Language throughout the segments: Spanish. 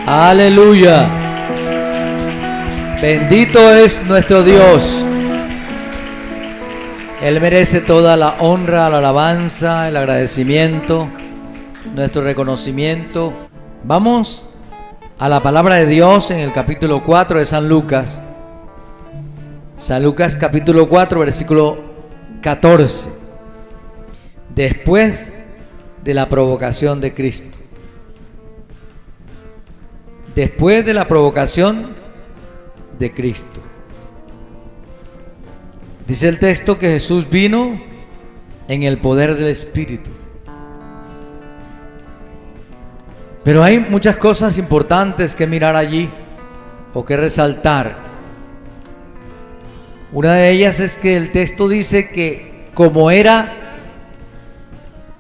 Aleluya. Bendito es nuestro Dios. Él merece toda la honra, la alabanza, el agradecimiento, nuestro reconocimiento. Vamos a la palabra de Dios en el capítulo 4 de San Lucas. San Lucas capítulo 4, versículo 14. Después de la provocación de Cristo. Después de la provocación de Cristo. Dice el texto que Jesús vino en el poder del Espíritu. Pero hay muchas cosas importantes que mirar allí o que resaltar. Una de ellas es que el texto dice que como era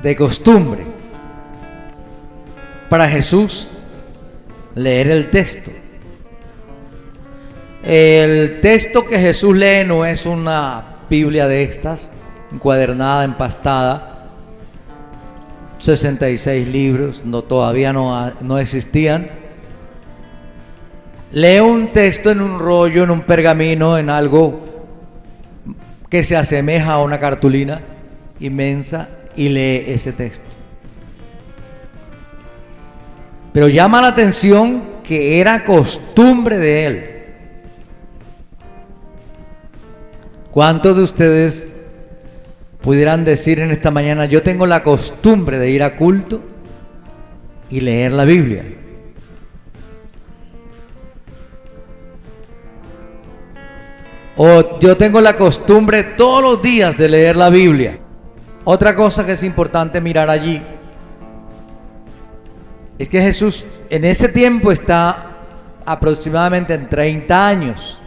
de costumbre para Jesús leer el texto. El texto que Jesús lee no es una Biblia de estas, encuadernada, empastada, 66 libros, todavía no existían. Lee un texto en un rollo, en un pergamino, en algo que se asemeja a una cartulina inmensa y lee ese texto. Pero llama la atención que era costumbre de él. ¿Cuántos de ustedes pudieran decir en esta mañana: yo tengo la costumbre de ir a culto y leer la Biblia? O yo tengo la costumbre todos los días de leer la Biblia. Otra cosa que es importante mirar allí es que Jesús en ese tiempo está aproximadamente en 30 años.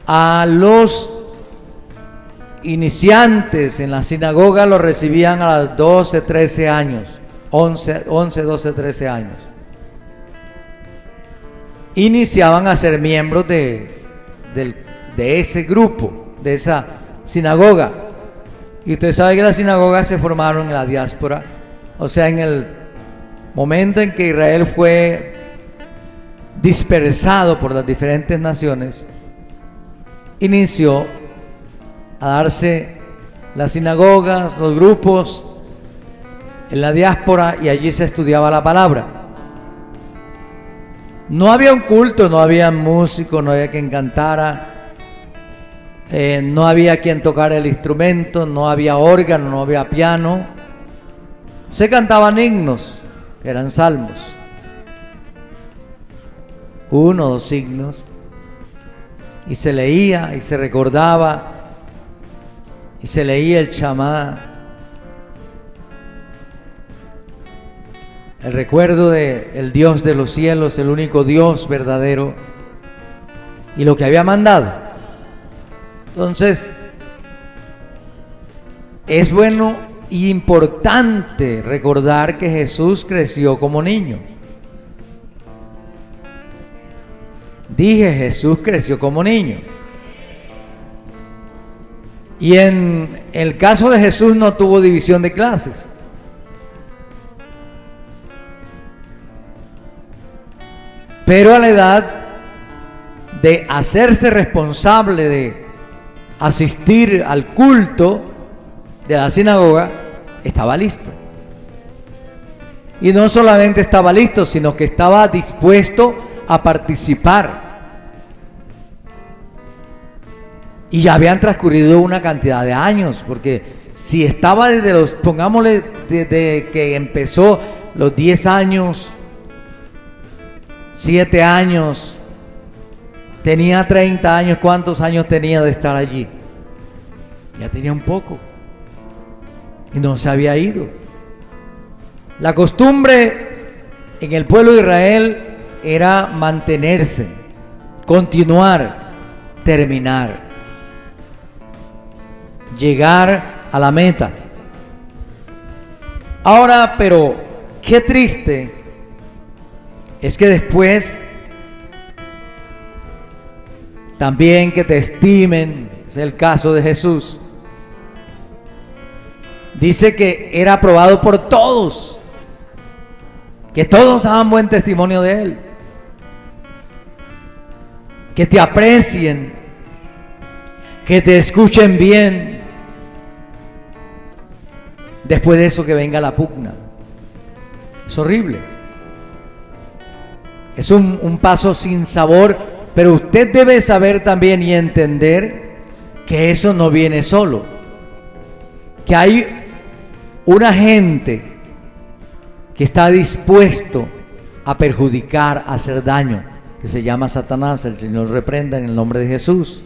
A los iniciantes en la sinagoga los recibían a los 12, 13 años, 11, 12, 13 años. Iniciaban a ser miembros de ese grupo, de esa sinagoga. Y usted sabe que las sinagogas se formaron en la diáspora, o sea, en el momento en que Israel fue dispersado por las diferentes naciones, inició a darse las sinagogas, los grupos en la diáspora, y allí se estudiaba la palabra. No había un culto, no había músico, no había quien cantara, no había quien tocara el instrumento, no había órgano, no había piano. Se cantaban himnos, que eran salmos, 1 o 2 himnos, y se leía y se recordaba y se leía el Shamá, el recuerdo de el Dios de los cielos, el único Dios verdadero, y lo que había mandado. Entonces es bueno y importante recordar que Jesús creció como niño. Dije, Jesús creció como niño. Y en el caso de Jesús no tuvo división de clases. Pero a la edad de hacerse responsable de asistir al culto de la sinagoga, estaba listo. Y no solamente estaba listo, sino que estaba dispuesto a participar. Y ya habían transcurrido una cantidad de años, porque si estaba desde los, pongámosle, desde que empezó los 10 años, 7 años, tenía 30 años, ¿cuántos años tenía de estar allí? Ya tenía un poco. Y no se había ido. La costumbre en el pueblo de Israel era mantenerse, continuar, terminar, llegar a la meta. Ahora, pero qué triste es que después también que te estimen, es el caso de Jesús. Dice que era aprobado por todos. que todos daban buen testimonio de él, que te aprecien, que te escuchen bien. Después de eso que venga la pugna. Es horrible. Es un paso sin sabor, pero usted debe saber también y entender que eso no viene solo. Que hay una gente que está dispuesto a perjudicar, a hacer daño, que se llama Satanás. El Señor reprenda en el nombre de Jesús.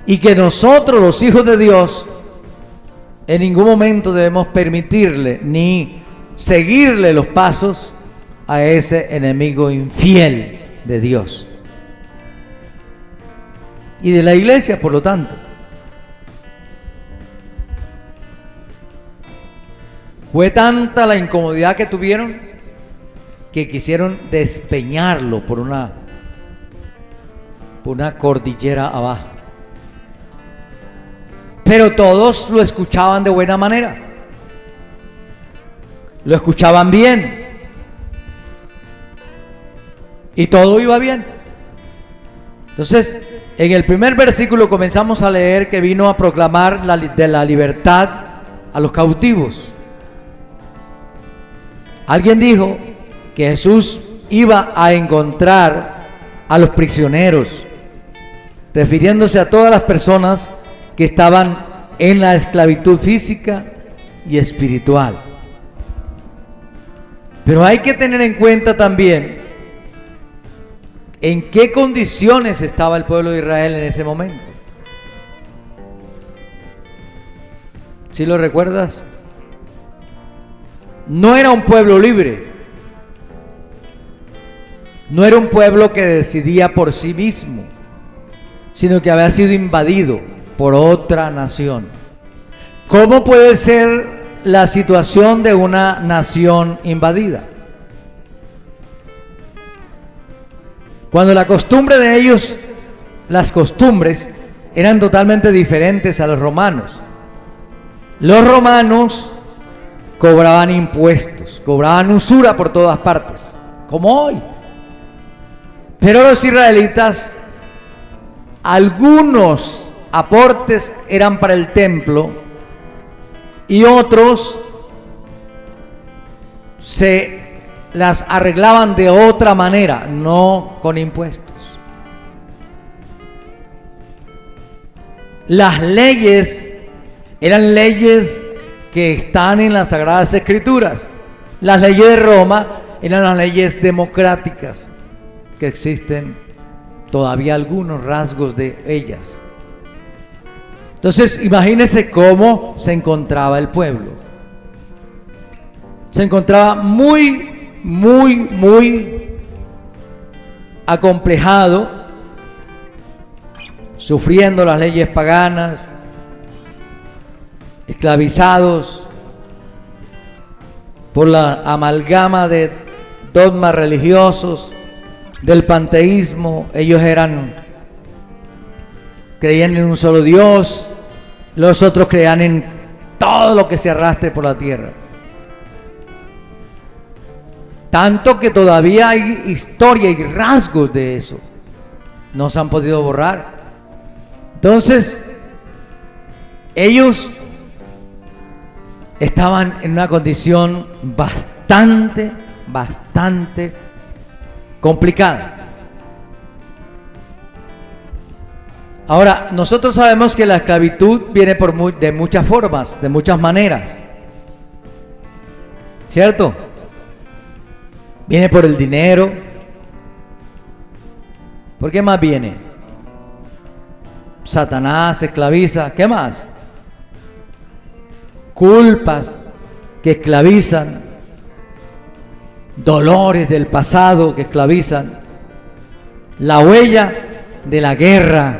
Y que nosotros, los hijos de Dios, en ningún momento debemos permitirle ni seguirle los pasos a ese enemigo infiel de Dios y de la iglesia, por lo tanto. Fue tanta la incomodidad que tuvieron que quisieron despeñarlo por una cordillera abajo. Pero todos lo escuchaban de buena manera. Lo escuchaban bien. Y todo iba bien. Entonces, en el primer versículo comenzamos a leer que vino a proclamar de la libertad a los cautivos. Alguien dijo que Jesús iba a encontrar a los prisioneros, refiriéndose a todas las personas que estaban en la esclavitud física y espiritual. Pero hay que tener en cuenta también en qué condiciones estaba el pueblo de Israel en ese momento. ¿Sí lo recuerdas? No era un pueblo libre. No era un pueblo que decidía por sí mismo, sino que había sido invadido por otra nación. ¿Cómo puede ser la situación de una nación invadida? Cuando la costumbre de ellos, las costumbres eran totalmente diferentes a los romanos. Los romanos cobraban impuestos, cobraban usura por todas partes, como hoy. Pero los israelitas, algunos aportes eran para el templo y otros se las arreglaban de otra manera, no con impuestos. Las leyes eran leyes que están en las Sagradas Escrituras. Las leyes de Roma eran las leyes democráticas, que existen todavía algunos rasgos de ellas. Entonces, imagínense cómo se encontraba el pueblo. Se encontraba muy acomplejado, sufriendo las leyes paganas, esclavizados por la amalgama de dogmas religiosos, del panteísmo. Ellos creían en un solo Dios, los otros creían en todo lo que se arrastre por la tierra. Tanto que todavía hay historia y rasgos de eso. No se han podido borrar. Entonces, ellos estaban en una condición bastante complicada. Ahora, nosotros sabemos que la esclavitud viene de muchas formas, de muchas maneras, ¿cierto? Viene por el dinero. ¿Por qué más viene? Satanás esclaviza. ¿Qué más? Culpas que esclavizan, dolores del pasado que esclavizan, la huella de la guerra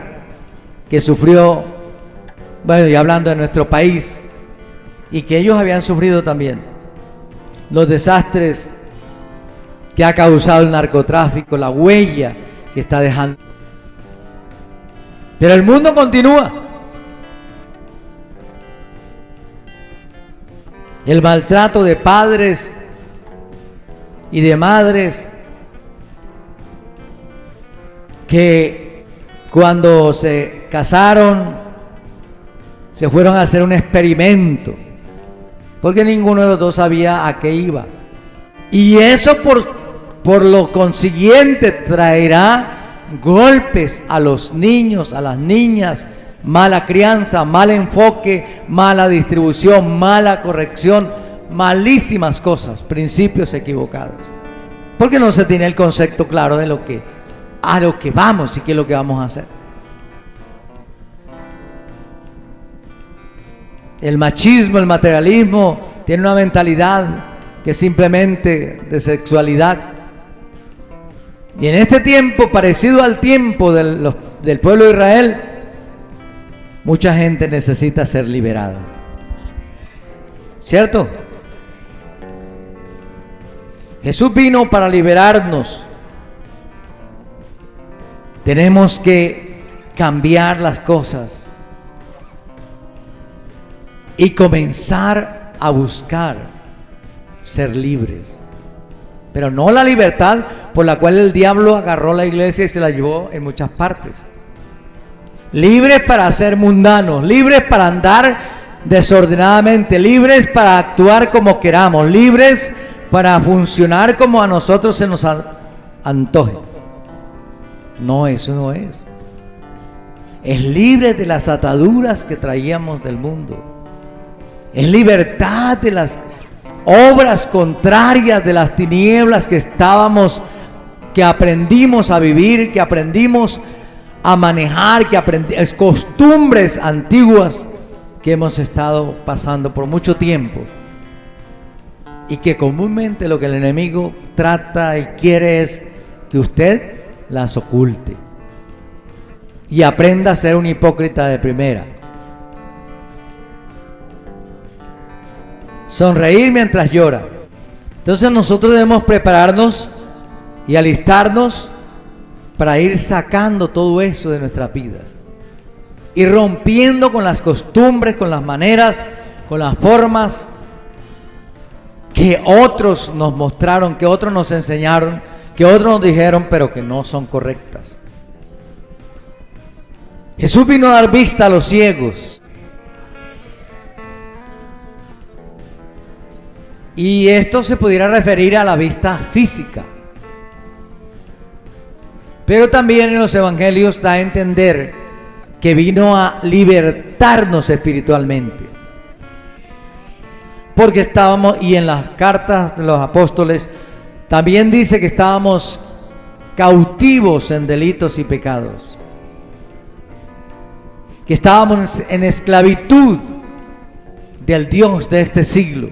que sufrió, bueno, y hablando de nuestro país, y que ellos habían sufrido también, los desastres que ha causado el narcotráfico, la huella que está dejando. Pero el mundo continúa. El maltrato de padres y de madres que cuando se casaron se fueron a hacer un experimento, porque ninguno de los dos sabía a qué iba. Y eso por lo consiguiente traerá golpes a los niños, a las niñas, mala crianza, mal enfoque, mala distribución, mala corrección, malísimas cosas, principios equivocados. Porque no se tiene el concepto claro de a lo que vamos y qué es lo que vamos a hacer. El machismo, el materialismo, tiene una mentalidad que es simplemente de sexualidad. Y en este tiempo, parecido al tiempo del pueblo de Israel, mucha gente necesita ser liberada. ¿Cierto? Jesús vino para liberarnos. Tenemos que cambiar las cosas y comenzar a buscar ser libres. Pero no la libertad por la cual el diablo agarró la iglesia y se la llevó en muchas partes. Libres para ser mundanos, libres para andar desordenadamente, libres para actuar como queramos, libres para funcionar como a nosotros se nos antoje. No, eso no es. Es libre de las ataduras que traíamos del mundo. Es libertad de las obras contrarias, de las tinieblas que aprendimos a vivir, que aprendimos a manejar, costumbres antiguas que hemos estado pasando por mucho tiempo y que comúnmente lo que el enemigo trata y quiere es que usted las oculte y aprenda a ser un hipócrita de primera. Sonreír mientras llora. Entonces nosotros debemos prepararnos y alistarnos para ir sacando todo eso de nuestras vidas y rompiendo con las costumbres, con las maneras, con las formas que otros nos mostraron, que otros nos enseñaron, que otros nos dijeron, pero que no son correctas. Jesús vino a dar vista a los ciegos. Y esto se pudiera referir a la vista física. Pero también en los evangelios da a entender que vino a libertarnos espiritualmente. Porque estábamos, y en las cartas de los apóstoles también dice que estábamos cautivos en delitos y pecados. Que estábamos en esclavitud del Dios de este siglo.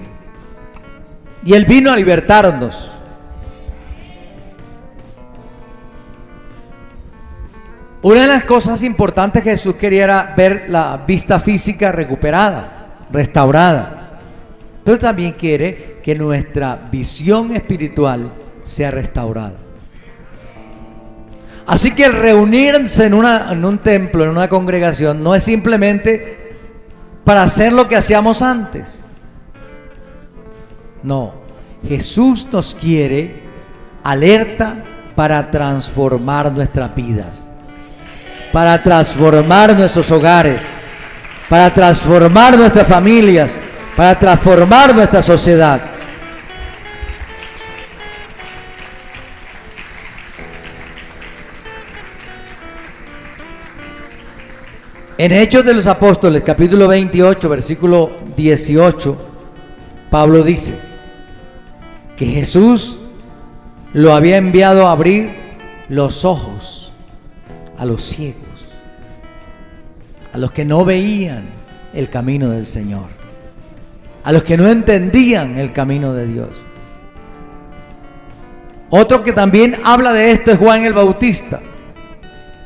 Y Él vino a libertarnos. Una de las cosas importantes que Jesús quería era ver la vista física recuperada, restaurada. Pero también quiere que nuestra visión espiritual sea restaurada. Así que el reunirse en un templo, en una congregación, no es simplemente para hacer lo que hacíamos antes. No, Jesús nos quiere alerta para transformar nuestras vidas, para transformar nuestros hogares, para transformar nuestras familias, para transformar nuestra sociedad. En Hechos de los Apóstoles, capítulo 28, versículo 18, Pablo dice que Jesús lo había enviado a abrir los ojos a los ciegos, a los que no veían el camino del Señor, a los que no entendían el camino de Dios. Otro que también habla de esto es Juan el Bautista.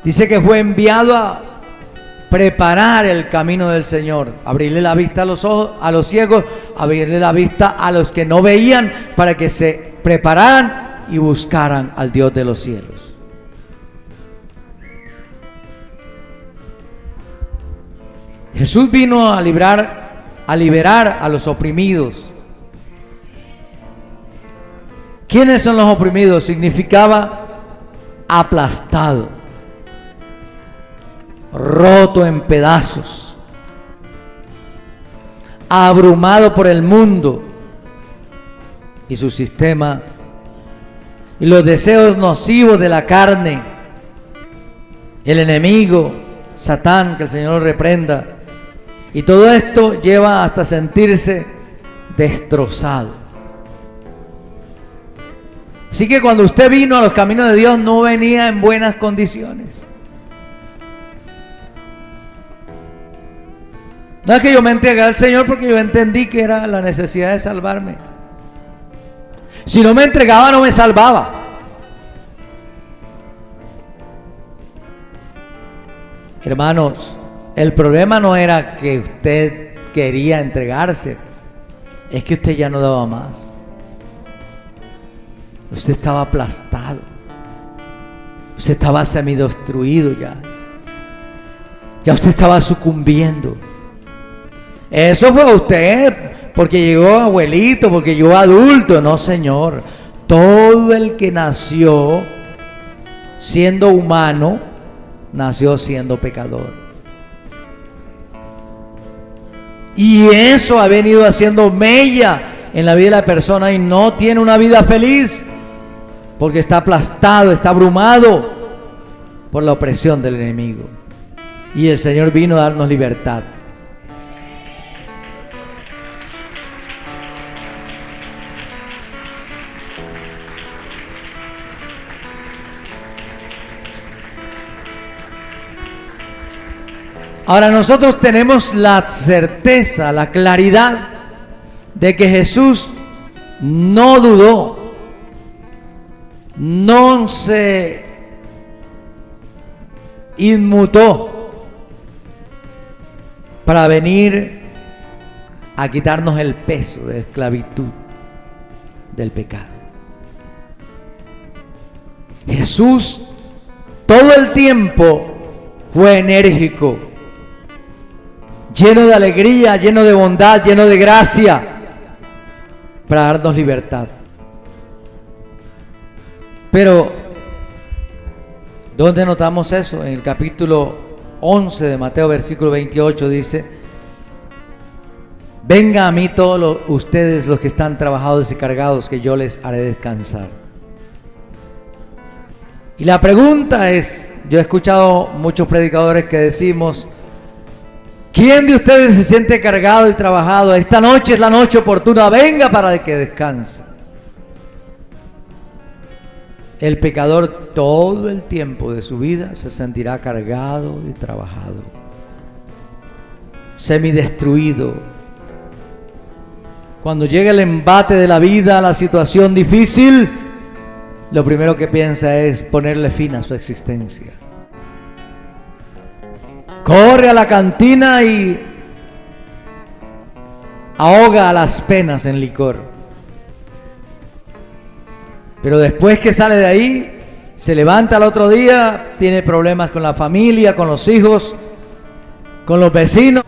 Dice que fue enviado a preparar el camino del Señor, abrirle la vista a los ojos, a los ciegos, abrirle la vista a los que no veían, para que se prepararan y buscaran al Dios de los cielos. Jesús vino a liberar a los oprimidos, ¿Quiénes son los oprimidos? Significaba aplastado, roto en pedazos, abrumado por el mundo y su sistema y los deseos nocivos de la carne, el enemigo, Satán, que el Señor lo reprenda. Y todo esto lleva hasta sentirse destrozado. Así que cuando usted vino a los caminos de Dios, no venía en buenas condiciones. No es que yo me entregué al Señor porque yo entendí que era la necesidad de salvarme. Si no me entregaba, no me salvaba. Hermanos, el problema no era que usted quería entregarse, es que usted ya no daba más. Usted estaba aplastado. Usted estaba semidestruido ya. Ya usted estaba sucumbiendo. Eso fue usted, porque llegó abuelito, porque llegó adulto. No, Señor. Todo el que nació siendo humano, nació siendo pecador. Y eso ha venido haciendo mella en la vida de la persona y no tiene una vida feliz, porque está aplastado, está abrumado por la opresión del enemigo. Y el Señor vino a darnos libertad. Ahora nosotros tenemos la certeza, la claridad de que Jesús no dudó, no se inmutó para venir a quitarnos el peso de la esclavitud del pecado. Jesús todo el tiempo fue enérgico, lleno de alegría, lleno de bondad, lleno de gracia, para darnos libertad. Pero, ¿dónde notamos eso? En el capítulo 11 de Mateo, versículo 28, dice: vengan a mí todos ustedes los que están trabajados y cargados, que yo les haré descansar. Y la pregunta es, yo he escuchado muchos predicadores que decimos: ¿quién de ustedes se siente cargado y trabajado? Esta noche es la noche oportuna, venga para que descanse. El pecador todo el tiempo de su vida se sentirá cargado y trabajado, semidestruido. Cuando llega el embate de la vida, la situación difícil, lo primero que piensa es ponerle fin a su existencia. Corre a la cantina y ahoga las penas en licor. Pero después que sale de ahí, se levanta al otro día, tiene problemas con la familia, con los hijos, con los vecinos.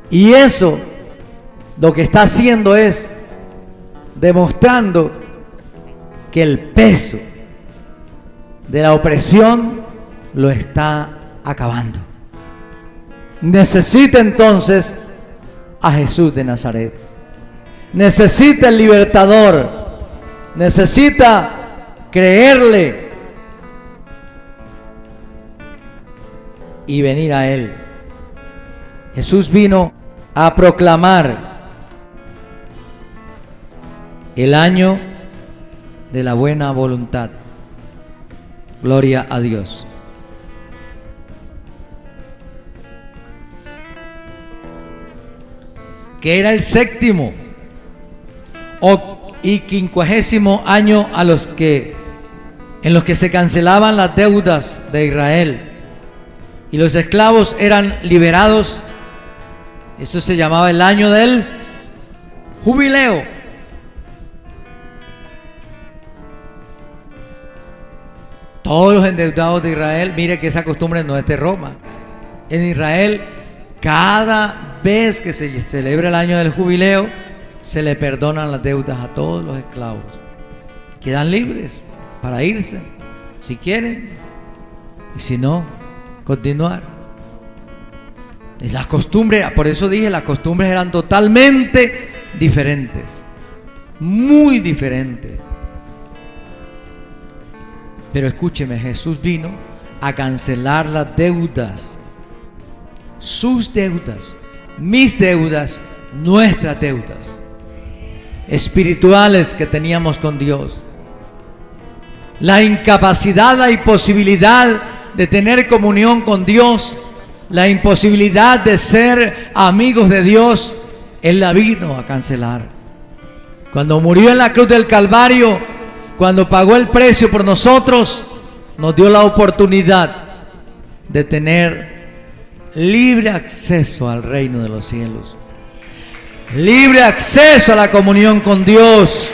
Y eso lo que está haciendo es demostrando que el peso de la opresión lo está acabando. Necesita entonces a Jesús de Nazaret. Necesita el libertador. Necesita creerle y venir a Él. Jesús vino a proclamar el año de la buena voluntad. Gloria a Dios. Que era el séptimo y 50º año en los que se cancelaban las deudas de Israel y los esclavos eran liberados. Esto se llamaba el año del jubileo. Todos los endeudados de Israel, mire que esa costumbre no es de Roma. En Israel, cada vez que se celebra el año del jubileo, se le perdonan las deudas a todos los esclavos. quedan libres para irse, si quieren, y si no, continuar. Y las costumbres, por eso dije, las costumbres eran totalmente diferentes, muy diferentes. Pero escúcheme, Jesús vino a cancelar las deudas, sus deudas, mis deudas, nuestras deudas espirituales que teníamos con Dios. La incapacidad, la imposibilidad de tener comunión con Dios, la imposibilidad de ser amigos de Dios, Él la vino a cancelar. Cuando murió en la cruz del Calvario, cuando pagó el precio por nosotros, nos dio la oportunidad de tener libre acceso al reino de los cielos, libre acceso a la comunión con Dios.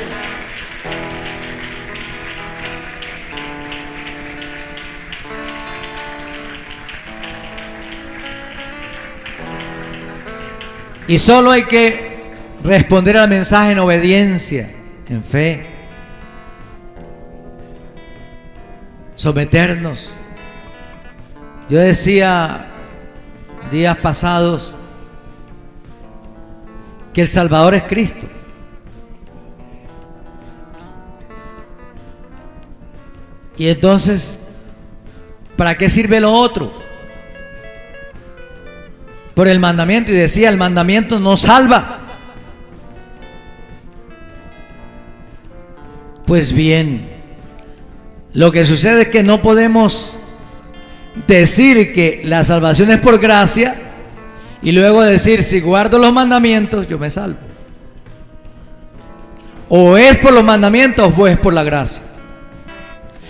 Y solo hay que responder al mensaje en obediencia, en fe, someternos. Yo decía días pasados que el Salvador es Cristo. Y entonces, ¿para qué sirve lo otro? Por el mandamiento. Y decía, el mandamiento no salva. Pues bien, lo que sucede es que no podemos decir que la salvación es por gracia y luego decir, si guardo los mandamientos, yo me salvo. O es por los mandamientos o es por la gracia.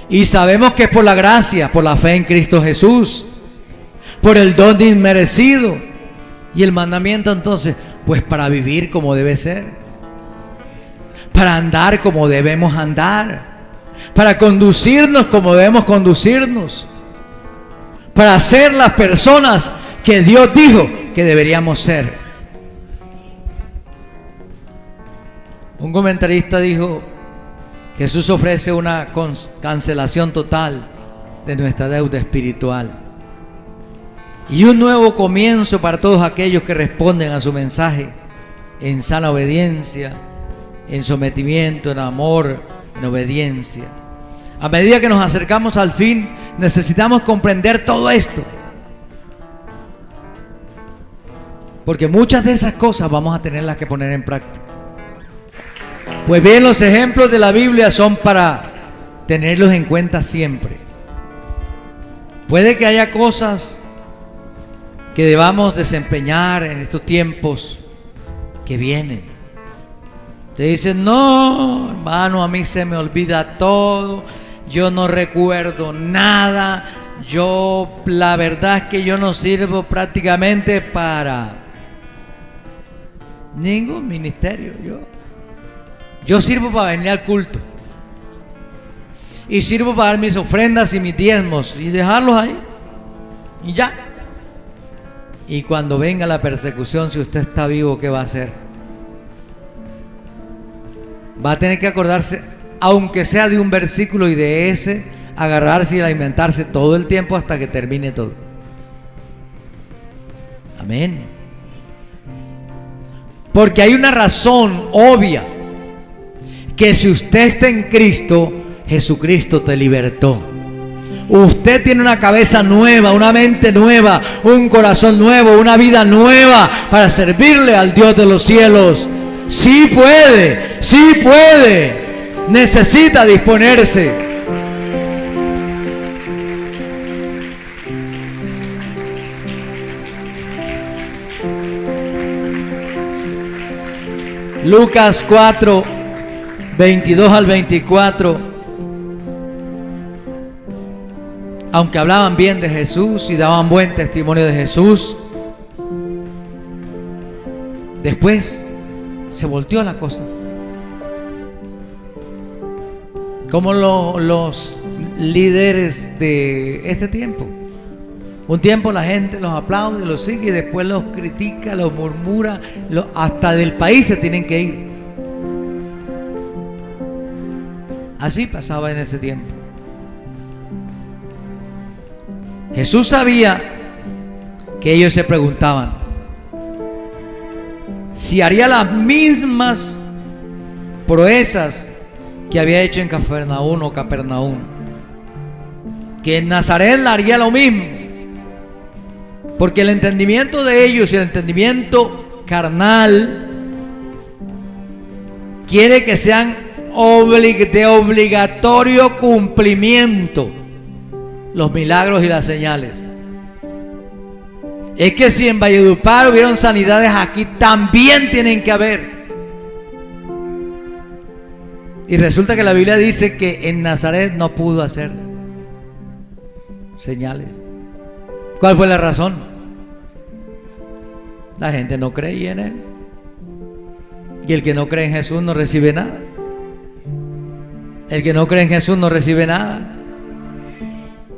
Y sabemos que es por la gracia, por la fe en Cristo Jesús, por el don inmerecido. Y el mandamiento entonces, pues para vivir como debe ser, para andar como debemos andar, para conducirnos como debemos conducirnos, para ser las personas que Dios dijo que deberíamos ser. Un comentarista dijo: Jesús ofrece una cancelación total de nuestra deuda espiritual y un nuevo comienzo para todos aquellos que responden a su mensaje en sana obediencia, en sometimiento, en amor, en obediencia. A medida que nos acercamos al fin, necesitamos comprender todo esto, porque muchas de esas cosas vamos a tenerlas que poner en práctica. Pues bien, los ejemplos de la Biblia son para tenerlos en cuenta siempre. Puede que haya cosas que debamos desempeñar en estos tiempos que vienen. Te dicen: no, hermano, a mí se me olvida todo, yo no recuerdo nada, la verdad es que yo no sirvo prácticamente para ningún ministerio. Yo sirvo para venir al culto y sirvo para dar mis ofrendas y mis diezmos y dejarlos ahí y ya. Y cuando venga la persecución, si usted está vivo, ¿qué va a hacer? Va a tener que acordarse, aunque sea de un versículo, y de ese agarrarse y alimentarse todo el tiempo hasta que termine todo. Amén. Porque hay una razón obvia, que si usted está en Cristo, Jesucristo te libertó. Usted tiene una cabeza nueva, una mente nueva, un corazón nuevo, una vida nueva para servirle al Dios de los cielos. Sí puede, sí puede. Necesita disponerse. Lucas 4, 22 al 24. Aunque hablaban bien de Jesús y daban buen testimonio de Jesús, después se volteó la cosa. Como los líderes de este tiempo. Un tiempo la gente los aplaude, los sigue, y después los critica, los murmura, hasta del país se tienen que ir. Así pasaba en ese tiempo. Jesús sabía que ellos se preguntaban si haría las mismas proezas que había hecho en Capernaum o Capernaum, que en Nazaret haría lo mismo, porque el entendimiento de ellos y el entendimiento carnal quiere que sean de obligatorio cumplimiento los milagros y las señales. Es que si en Valledupar hubieron sanidades, aquí también tienen que haber. Y resulta que la Biblia dice que en Nazaret no pudo hacer señales. ¿Cuál fue la razón? La gente no creía en él. Y el que no cree en Jesús no recibe nada. El que no cree en Jesús no recibe nada.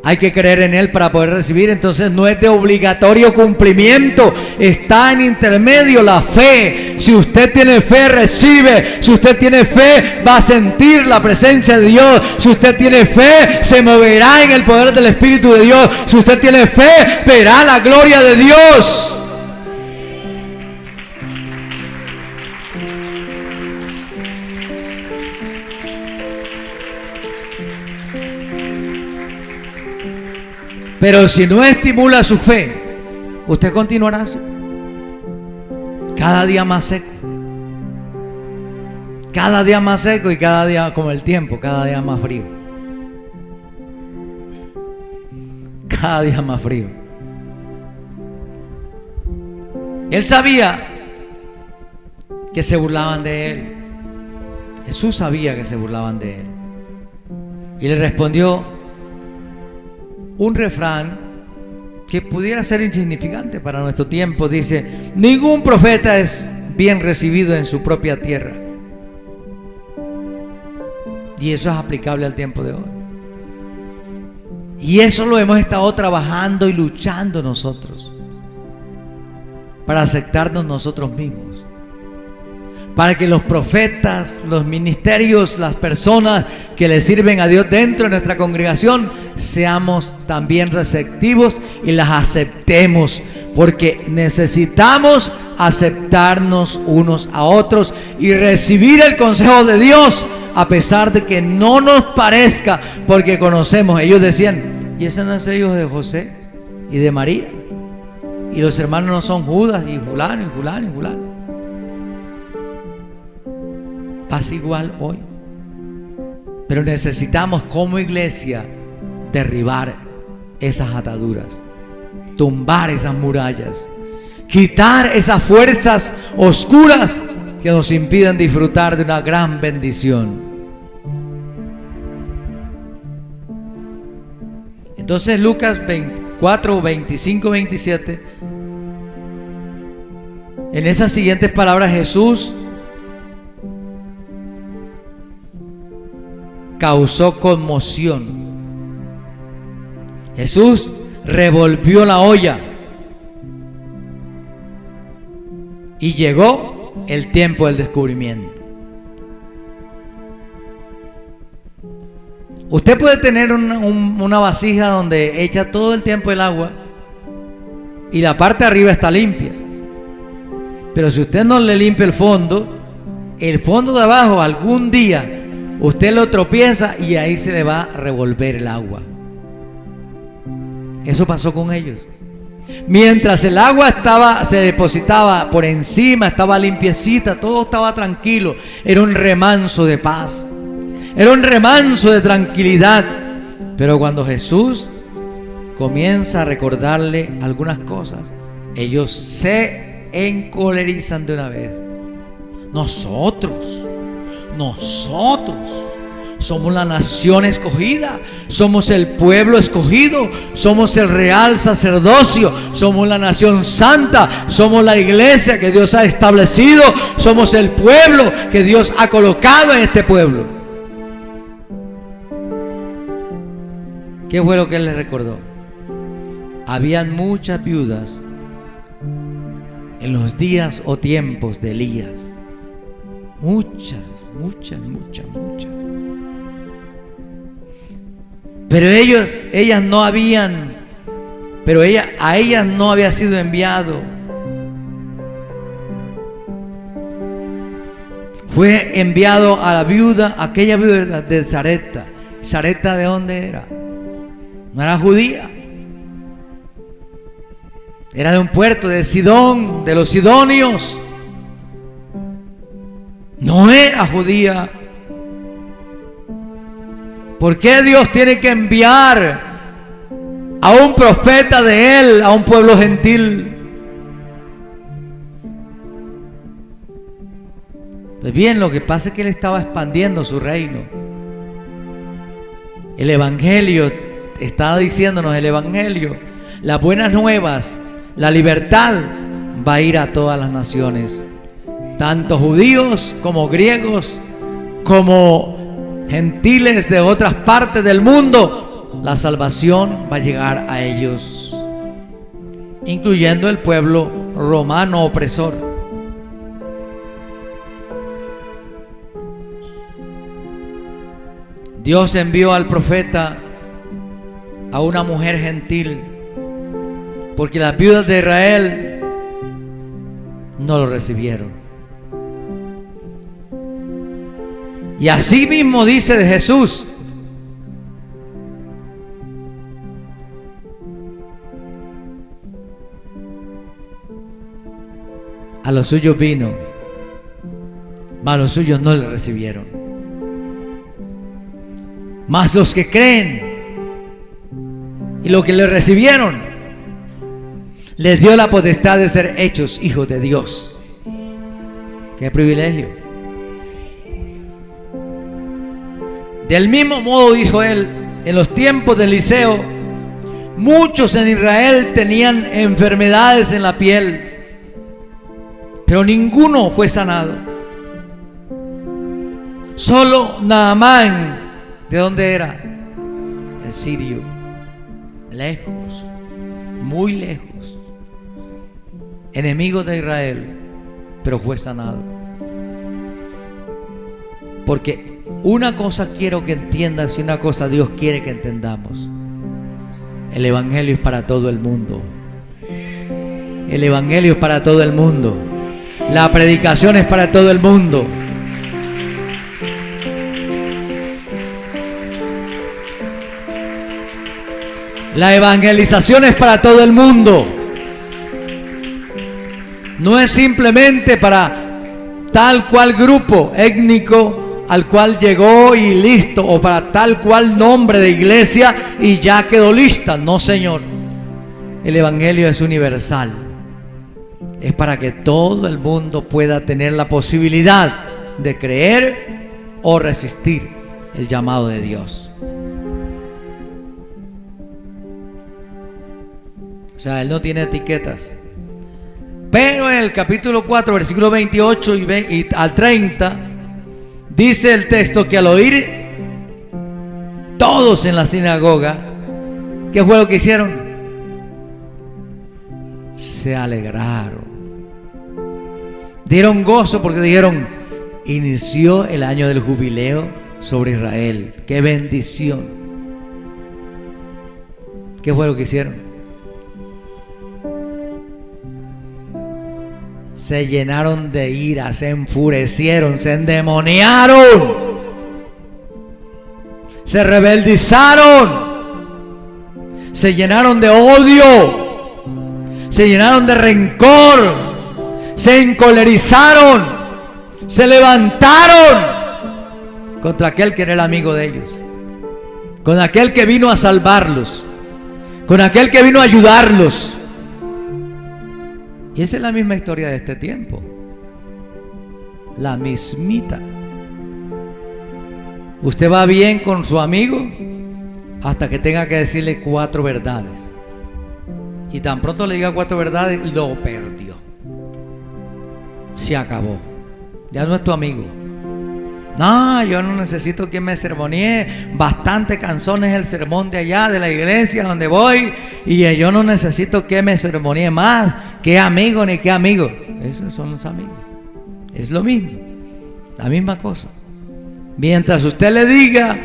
Hay que creer en él para poder recibir. Entonces no es de obligatorio cumplimiento, está en intermedio la fe. Si usted tiene fe, recibe. Si usted tiene fe, va a sentir la presencia de Dios. Si usted tiene fe, se moverá en el poder del Espíritu de Dios. Si usted tiene fe, verá la gloria de Dios. Pero si no estimula su fe, usted continuará así, cada día más seco, cada día más seco y cada día como el tiempo, cada día más frío, cada día más frío. Él sabía que se burlaban de él. Jesús sabía que se burlaban de él y le respondió un refrán que pudiera ser insignificante para nuestro tiempo. Dice: ningún profeta es bien recibido en su propia tierra. Y eso es aplicable al tiempo de hoy. Y eso lo hemos estado trabajando y luchando nosotros, para aceptarnos nosotros mismos, para que los profetas, los ministerios, las personas que le sirven a Dios dentro de nuestra congregación seamos también receptivos y las aceptemos, porque necesitamos aceptarnos unos a otros y recibir el consejo de Dios a pesar de que no nos parezca, porque conocemos. Ellos decían: ¿y ese no es el hijo de José y de María? Y los hermanos no son Judas y fulano y fulano y fulano. Pasa igual hoy. Pero necesitamos como iglesia derribar esas ataduras, tumbar esas murallas, quitar esas fuerzas oscuras que nos impiden disfrutar de una gran bendición. Entonces Lucas 24, 25, 27, en esas siguientes palabras Jesús causó conmoción. Jesús revolvió la olla y llegó el tiempo del descubrimiento. Usted puede tener una vasija donde echa todo el tiempo el agua y la parte de arriba está limpia, pero si usted no le limpia el fondo de abajo, algún día usted lo tropieza y ahí se le va a revolver el agua. Eso pasó con ellos. Mientras el agua se depositaba por encima, estaba limpiecita, todo estaba tranquilo. Era un remanso de paz, era un remanso de tranquilidad. Pero cuando Jesús comienza a recordarle algunas cosas, ellos se encolerizan de una vez. Nosotros somos la nación escogida, somos el pueblo escogido, somos el real sacerdocio, somos la nación santa, somos la iglesia que Dios ha establecido, somos el pueblo que Dios ha colocado en este pueblo. ¿Qué fue lo que él les recordó? Habían muchas viudas en los días o tiempos de Elías. Muchas. Pero a ellas no había sido enviado. Fue enviado a la viuda, aquella viuda de Sarepta. ¿Sarepta de dónde era? No era judía. Era de un puerto de Sidón, de los sidonios. No era judía. ¿Por qué Dios tiene que enviar a un profeta de Él a un pueblo gentil? Pues bien, lo que pasa es que Él estaba expandiendo su reino. El Evangelio, estaba diciéndonos el Evangelio, las buenas nuevas, la libertad va a ir a todas las naciones, tanto judíos como griegos, como gentiles de otras partes del mundo. La salvación va a llegar a ellos, incluyendo el pueblo romano opresor. Dios envió al profeta a una mujer gentil, porque las viudas de Israel no lo recibieron. Y así mismo dice de Jesús: a los suyos vino, mas los suyos no le recibieron. Mas los que creen y los que le recibieron, les dio la potestad de ser hechos hijos de Dios. ¡Qué privilegio! Del mismo modo, dijo él, en los tiempos de Eliseo, muchos en Israel tenían enfermedades en la piel, pero ninguno fue sanado. Solo Naamán, ¿de dónde era? El sirio. Lejos, muy lejos, enemigo de Israel, pero fue sanado. Porque una cosa quiero que entiendas y una cosa Dios quiere que entendamos: el Evangelio es para todo el mundo. El Evangelio es para todo el mundo. La predicación es para todo el mundo. La evangelización es para todo el mundo. No es simplemente para tal cual grupo étnico al cual llegó y listo, o para tal cual nombre de iglesia y ya quedó lista. No, Señor. El evangelio es universal. Es para que todo el mundo pueda tener la posibilidad de creer o resistir el llamado de Dios. O sea, Él no tiene etiquetas. Pero en el capítulo 4, versículo 28 y al 30, dice el texto que al oír todos en la sinagoga, ¿qué fue lo que hicieron? Se alegraron. Dieron gozo porque dijeron: inició el año del jubileo sobre Israel. ¡Qué bendición! ¿Qué fue lo que hicieron? Se llenaron de ira, se enfurecieron, se endemoniaron, se rebeldizaron, se llenaron de odio, se llenaron de rencor, se encolerizaron, se levantaron contra aquel que era el amigo de ellos, con aquel que vino a salvarlos, con aquel que vino a ayudarlos. Y esa es la misma historia de este tiempo, la mismita. Usted va bien con su amigo hasta que tenga que decirle 4 verdades, y tan pronto le diga 4 verdades, lo perdió, se acabó, ya no es tu amigo. No, yo no necesito que me sermonee, bastante cansón es el sermón de allá de la iglesia donde voy, y yo no necesito que me sermonee más. ¿Qué amigo ni qué amigo? Esos son los amigos. Es lo mismo, la misma cosa. Mientras usted le diga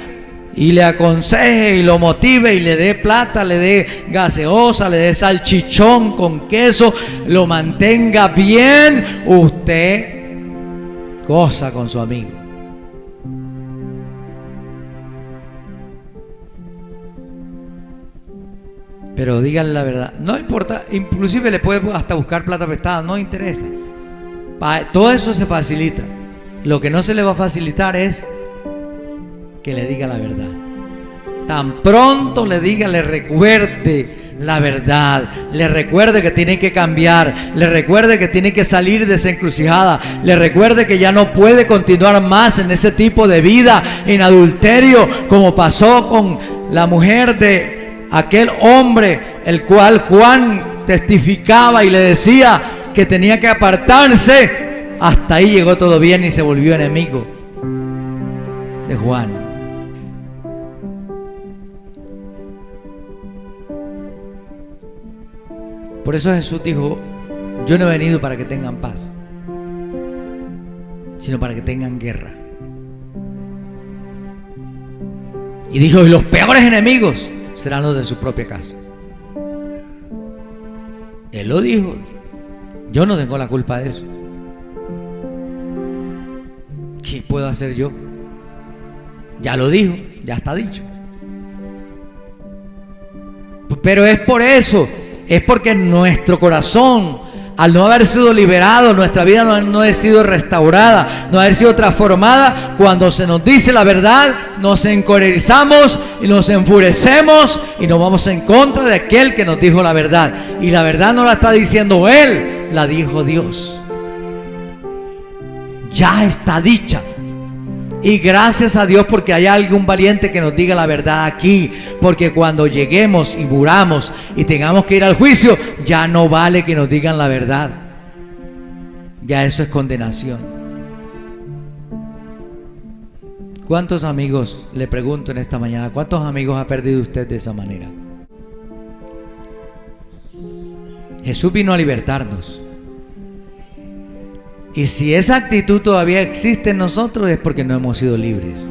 y le aconseje y lo motive y le dé plata, le dé gaseosa, le dé salchichón con queso, lo mantenga bien, usted goza con su amigo. Pero díganle la verdad, no importa, inclusive le puede hasta buscar plata prestada, no interesa. Todo eso se facilita. Lo que no se le va a facilitar es que le diga la verdad. Tan pronto le diga, le recuerde la verdad, le recuerde que tiene que cambiar, le recuerde que tiene que salir de esa encrucijada, le recuerde que ya no puede continuar más en ese tipo de vida, en adulterio, como pasó con la mujer de aquel hombre, el cual Juan testificaba y le decía que tenía que apartarse. Hasta ahí llegó todo bien y se volvió enemigo de Juan. Por eso Jesús dijo: yo no he venido para que tengan paz, sino para que tengan guerra. Y dijo: y los peores enemigos serán los de su propia casa. Él lo dijo. Yo no tengo la culpa de eso. ¿Qué puedo hacer yo? Ya lo dijo, ya está dicho. Pero es por eso, es porque nuestro corazón, al no haber sido liberado, nuestra vida no ha sido restaurada, no haber sido transformada. Cuando se nos dice la verdad, nos encolerizamos y nos enfurecemos y nos vamos en contra de aquel que nos dijo la verdad. Y la verdad no la está diciendo él, la dijo Dios. Ya está dicha. Y gracias a Dios porque hay algún valiente que nos diga la verdad aquí. Porque cuando lleguemos y muramos y tengamos que ir al juicio, ya no vale que nos digan la verdad. Ya eso es condenación. ¿Cuántos amigos, le pregunto en esta mañana, cuántos amigos ha perdido usted de esa manera? Jesús vino a libertarnos. Y si esa actitud todavía existe en nosotros, es porque no hemos sido libres.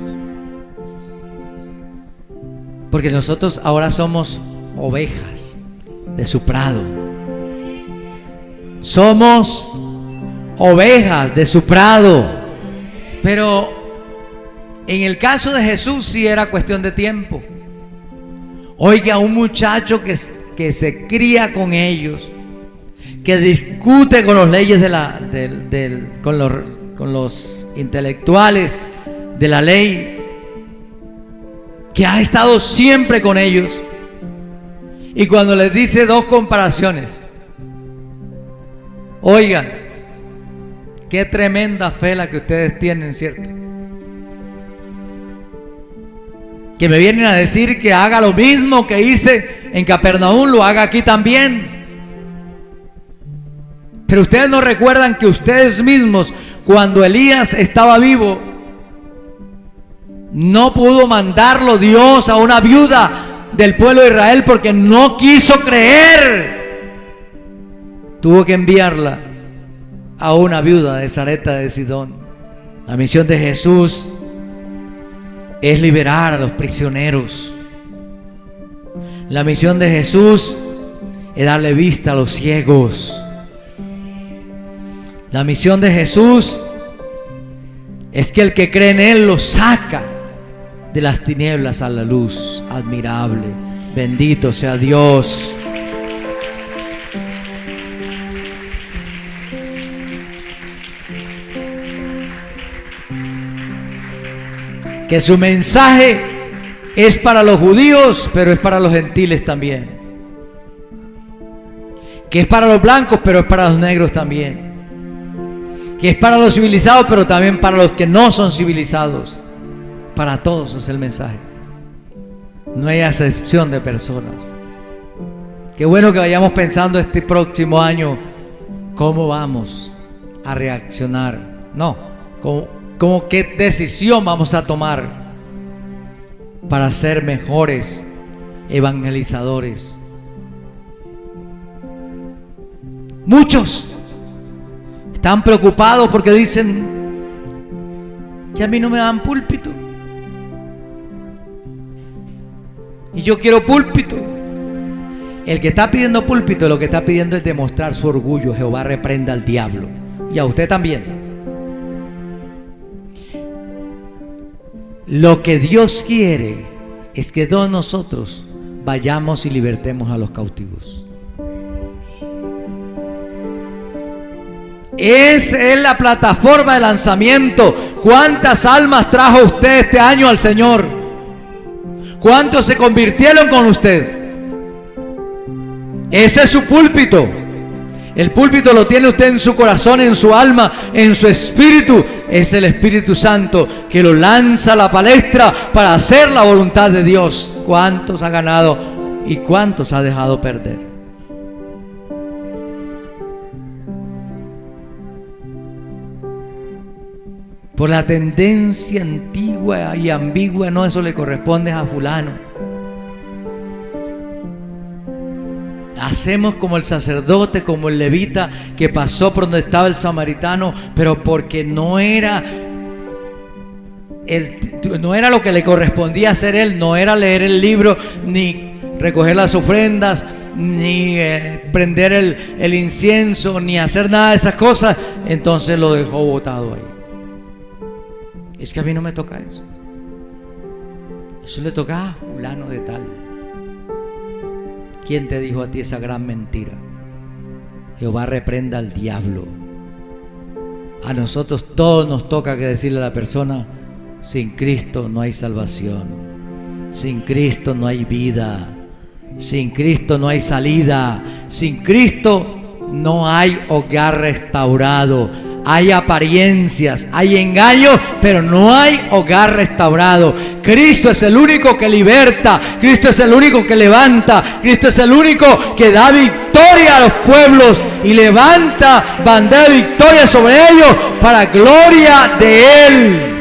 Porque nosotros ahora somos ovejas de su prado. Somos ovejas de su prado. Pero en el caso de Jesús sí era cuestión de tiempo. Oiga, un muchacho que se cría con ellos, que discute con los leyes con los intelectuales de la ley, que ha estado siempre con ellos, y cuando les dice dos comparaciones, oigan, qué tremenda fe la que ustedes tienen, ¿cierto? Que me vienen a decir que haga lo mismo que hice en Capernaum, lo haga aquí también. Pero ustedes no recuerdan que ustedes mismos, cuando Elías estaba vivo, no pudo mandarlo Dios a una viuda del pueblo de Israel porque no quiso creer. Tuvo que enviarla a una viuda de Sarepta de Sidón. La misión de Jesús es liberar a los prisioneros. La misión de Jesús es darle vista a los ciegos. La misión de Jesús es que el que cree en Él lo saca de las tinieblas a la luz admirable. Bendito sea Dios. Que su mensaje es para los judíos, pero es para los gentiles también. Que es para los blancos, pero es para los negros también. Que es para los civilizados, pero también para los que no son civilizados. Para todos es el mensaje. No hay acepción de personas. Qué bueno que vayamos pensando este próximo año cómo vamos a reaccionar. No, como qué decisión vamos a tomar para ser mejores evangelizadores. Muchos están preocupados porque dicen que a mí no me dan púlpito. Y yo quiero púlpito. El que está pidiendo púlpito, lo que está pidiendo es demostrar su orgullo. Jehová reprenda al diablo. Y a usted también. Lo que Dios quiere es que todos nosotros vayamos y libertemos a los cautivos. Esa es la plataforma de lanzamiento. ¿Cuántas almas trajo usted este año al Señor? ¿Cuántos se convirtieron con usted? Ese es su púlpito. El púlpito lo tiene usted en su corazón, en su alma, en su espíritu. Es el Espíritu Santo que lo lanza a la palestra para hacer la voluntad de Dios. ¿Cuántos ha ganado y cuántos ha dejado perder? Por la tendencia antigua y ambigua, no, eso le corresponde a fulano. Hacemos como el sacerdote, como el levita que pasó por donde estaba el samaritano, pero porque no era lo que le correspondía hacer él, no era leer el libro, ni recoger las ofrendas, ni prender el incienso, ni hacer nada de esas cosas. Entonces lo dejó botado ahí. Es que a mí no me toca eso. Eso le toca a fulano de tal. ¿Quién te dijo a ti esa gran mentira? Jehová reprenda al diablo. A nosotros todos nos toca que decirle a la persona: sin Cristo no hay salvación, sin Cristo no hay vida, sin Cristo no hay salida, sin Cristo no hay hogar restaurado. Hay apariencias, hay engaños, pero no hay hogar restaurado. Cristo es el único que liberta, Cristo es el único que levanta, Cristo es el único que da victoria a los pueblos y levanta bandera de victoria sobre ellos para gloria de Él.